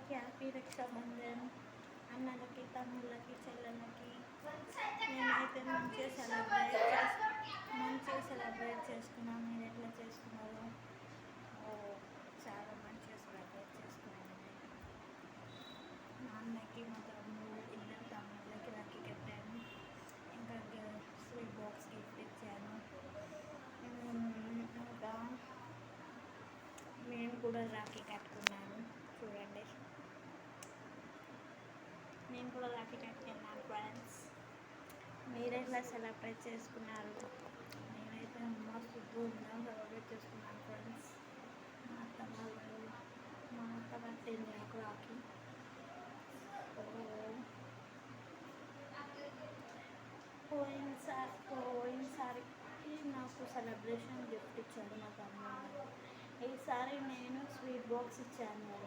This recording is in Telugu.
హ్యాపీ రక్షాబంధన్ అన్నలకి, తమ్ముళ్ళకి, చెల్లెళ్ళకి. నేనైతే మంచిగా సెలబ్రేట్ చేసుకున్నాను. మీరు ఎట్లా చేసుకున్నారు? ఓ, చాలా మంచిగా సెలబ్రేట్ చేసుకున్నాను నేను. మా అన్నకి, మా తమ్ముడు, ఇద్దరు తమ్ముళ్ళకి రాఖీ కట్టాను. ఇంకా స్వీట్ బాక్స్ గిఫ్ట్ ఇచ్చాను. ఇంకా నేను కూడా రాఖీ కట్టుకున్నాను. చూడండి, నేను కూడా రాఖీ కట్టుకున్నాను ఫ్రెండ్స్. మీరు ఎట్లా సెలబ్రేట్ చేసుకున్నారు? నేనైతే మస్తు ధూమ్గా సెలబ్రేట్ చేసుకున్నాను ఫ్రెండ్స్. మా అత్త వాళ్ళు, మా అత్త కట్టింది నాకు రాఖీ. పోయినసారి నాకు సెలబ్రేషన్ గిఫ్ట్ ఇచ్చాడు మా తమ్ముడు. ఈసారి నేను స్వీట్ బాక్స్ ఇచ్చాను.